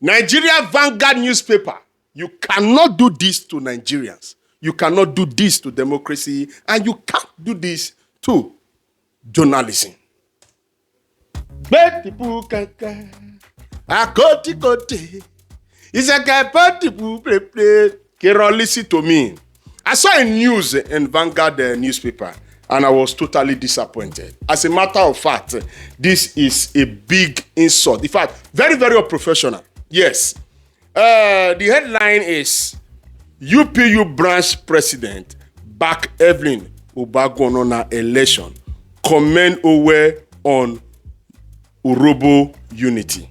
Nigeria Vanguard newspaper, you cannot do this to Nigerians. You cannot do this to democracy, and you can't do this to journalism. Listen to me. I saw a news in Vanguard newspaper, and I was totally disappointed. As a matter of fact, this is a big insult. In fact, very, very unprofessional. Yes. The headline is UPU branch president back Evelyn Obaguonona election. Comment over on Urobo unity.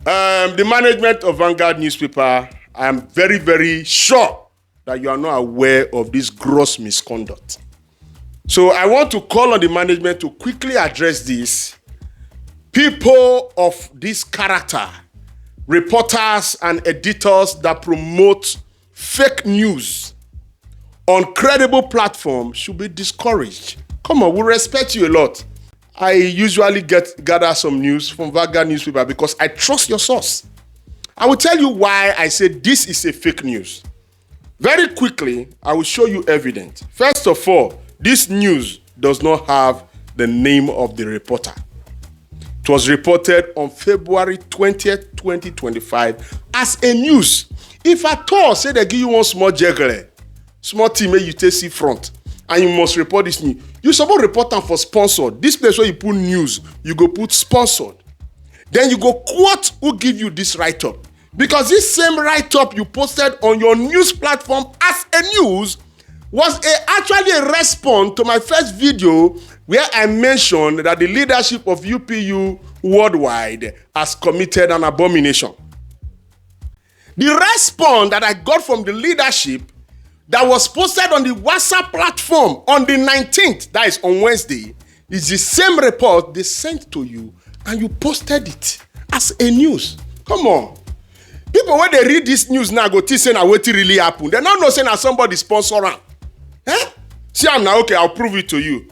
The management of Vanguard newspaper, I am very, very sure that you are not aware of this gross misconduct. So I want to call on the management to quickly address this. People of this character, reporters and editors that promote fake news on credible platforms should be discouraged. Come on, we respect you a lot. I usually gather some news from Vanguard newspaper because I trust your source. I will tell you why I say this is a fake news. Very quickly, I will show you evidence. First of all, this news does not have the name of the reporter. It was reported on February 20th, 2025 as a news. If at all, say they give you one small jaggle, small team you take see front, and you must report this news. You suppose report them for sponsored. This place where you put news, you go put sponsored. Then you go quote who give you this write-up. Because this same write-up you posted on your news platform as a news was actually a response to my first video where I mentioned that the leadership of UPU worldwide has committed an abomination. The response that I got from the leadership that was posted on the WhatsApp platform on the 19th, that is on Wednesday, is the same report they sent to you and you posted it as a news. Come on. People, when they read this news now, go think say na wetin really happen. They don't know say na somebody sponsor am. See am now, okay, I'll prove it to you.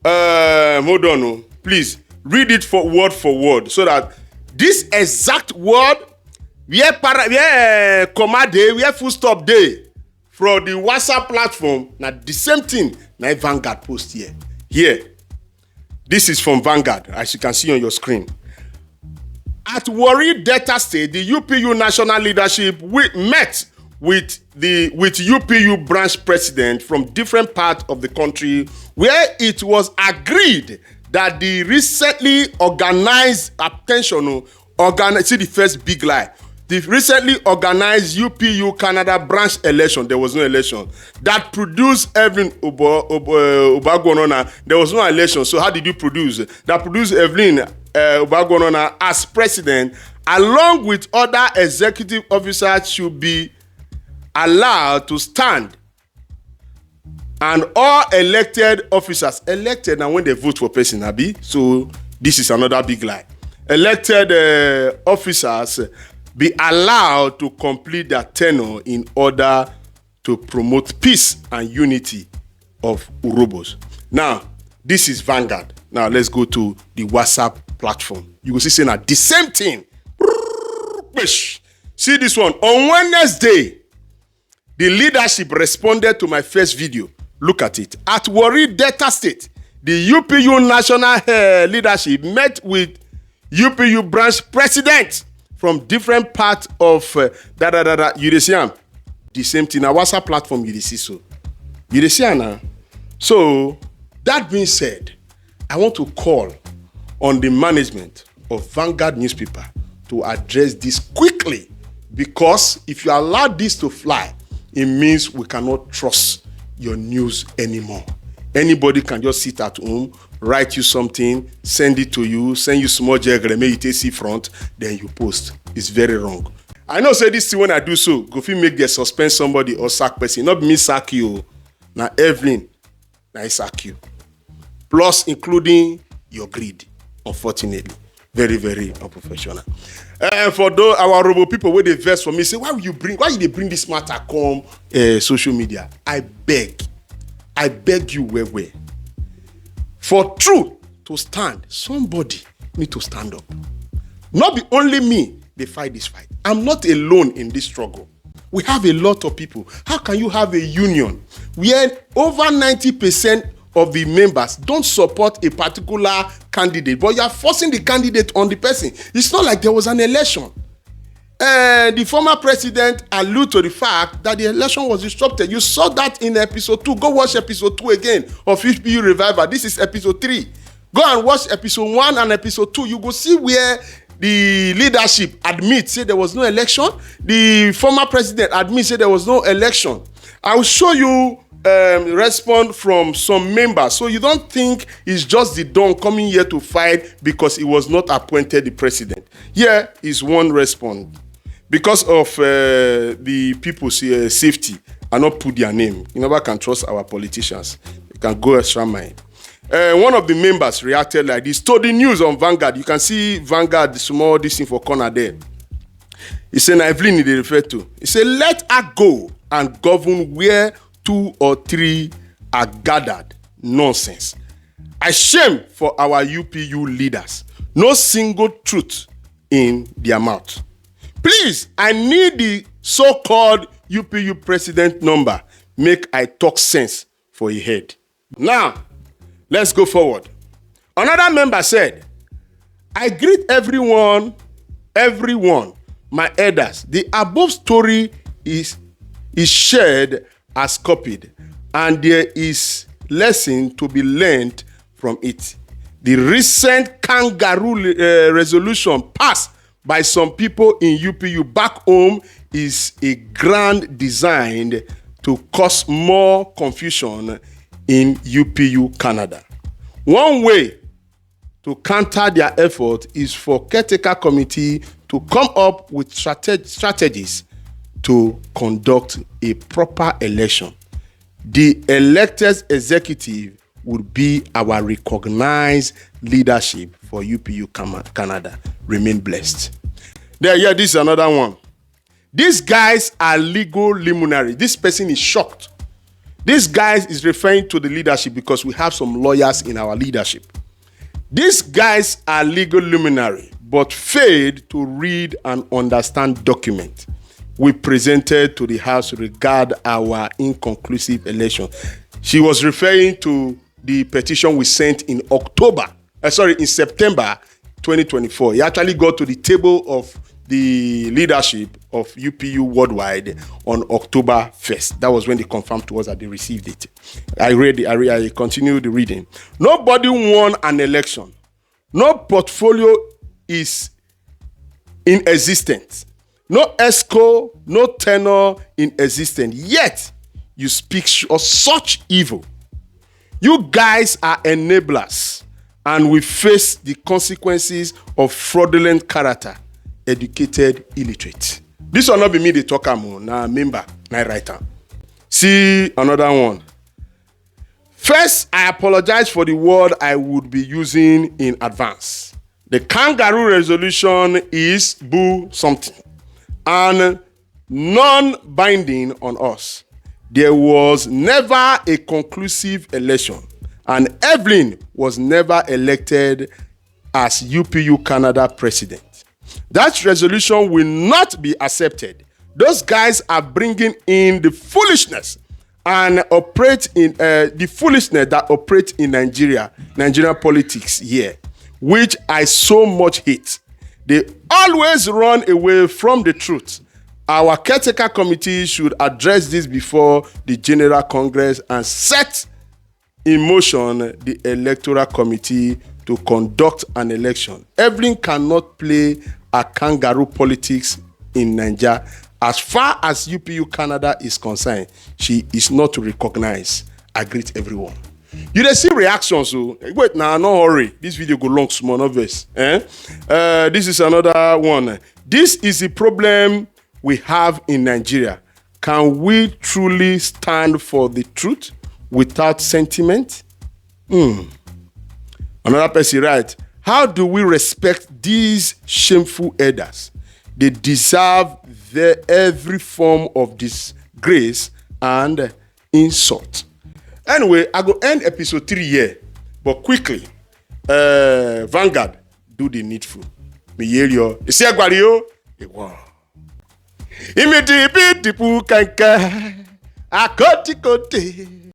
Hold on, please read it for word so that this exact word where comma dey, where full stop dey from the WhatsApp platform, now the same thing na Vanguard post here. Here, this is from Vanguard, as you can see on your screen. At Warri Delta State, the UPU national leadership met with UPU branch president from different parts of the country, where it was agreed that the recently organized see the first big lie. The recently organized UPU Canada branch election, there was no election, that produced Evelyn Obaguonona, there was no election. So how did you produce? That produced Evelyn Obaguonona as president, along with other executive officers, should be allowed to stand. And all elected officers, elected and when they vote for person, Abi. So this is another big lie. Elected officers be allowed to complete their tenure in order to promote peace and unity of Urobos. Now, this is Vanguard. Now, let's go to the WhatsApp platform. You will see saying that the same thing. See this one. On Wednesday, the leadership responded to my first video. Look at it. At Warri Delta State, the UPU national leadership met with UPU branch president from different parts of you see the same thing. Now WhatsApp platform you see so. You see now. So that being said, I want to call on the management of Vanguard newspaper to address this quickly, because if you allow this to fly, it means we cannot trust your news anymore. Anybody can just sit at home, write you something, send it to you, send you small jagger, make you take front, then you post. It's very wrong. I know say this thing when I do so, go fit make them suspend somebody or sack person. Not me sack you. Now Evelyn, now I sack you. Plus including your greed, unfortunately. Very, very unprofessional. And for those our robo people where they verse for me, say, why you they bring this matter come social media? I beg you, where. For truth to stand, somebody need to stand up. Not be only me, they fight this fight. I'm not alone in this struggle. We have a lot of people. How can you have a union where over 90% of the members don't support a particular candidate, but you are forcing the candidate on the person? It's not like there was an election. The former president alluded to the fact that the election was disrupted. You saw that in episode 2. Go watch episode 2 again of UPU Revival. This is episode 3. Go and watch episode 1 and episode 2. You go see where the leadership admits, say there was no election. The former president admits, say there was no election. I will show you response from some members. So you don't think it's just DeDon coming here to fight because he was not appointed the president. Here is one response. Because of the people's safety, I not put their name. You never can trust our politicians. You can go extra mile. One of the members reacted like this to the news on Vanguard. You can see Vanguard, the small this thing for corner there. He said, Evelyn, they refer to. He said, let her go and govern where 2 or 3 are gathered. Nonsense. A shame for our UPU leaders. No single truth in their mouth. Please, I need the so-called UPU president number. Make I talk sense for a head. Now, let's go forward. Another member said, I greet everyone, my elders. The above story is shared as copied, and there is lesson to be learned from it. The recent kangaroo resolution passed by some people in UPU back home is a grand design to cause more confusion in UPU Canada. One way to counter their effort is for caretaker committee to come up with strategies to conduct a proper election. The elected executive would be our recognized leadership for UPU Canada. Remain blessed. There, yeah, this is another one. These guys are legal luminaries. This person is shocked. This guy is referring to the leadership because we have some lawyers in our leadership. These guys are legal luminaries, but failed to read and understand documents we presented to the House regarding our inconclusive election. She was referring to the petition we sent in September 2024. He actually got to the table of the leadership of UPU worldwide on October 1st. That was when they confirmed to us that they received it. I continued the reading. Nobody won an election. No portfolio is in existence. No ESCO, no tenor in existence. Yet, you speak of such evil. You guys are enablers, and we face the consequences of fraudulent character, educated illiterate. This will not be me the talker, now member, now writer. See another one. First, I apologize for the word I would be using in advance. The kangaroo resolution is boo something and non-binding on us. There was never a conclusive election, and Evelyn was never elected as UPU Canada president. That resolution will not be accepted. Those guys are bringing in the foolishness and operate in the foolishness that operates in Nigerian politics here, which I so much hate. They always run away from the truth. Our caretaker committee should address this before the General Congress and set in motion the electoral committee to conduct an election. Evelyn cannot play a kangaroo politics in Nigeria. As far as UPU Canada is concerned, she is not to recognize. I greet everyone. You dey see reactions, so wait now, no hurry. This video go long, small, no verse. This is another one. This is the problem we have in Nigeria. Can we truly stand for the truth without sentiment? Another person writes, how do we respect these shameful elders? They deserve every form of disgrace and insult. Anyway, I go end episode 3 here, but quickly, Vanguard, do the needful. Me hear you. You see, Ìwọ. Ìmìdí bí dìbò kẹ̀kẹ́, àkọ́tìkọ́tì.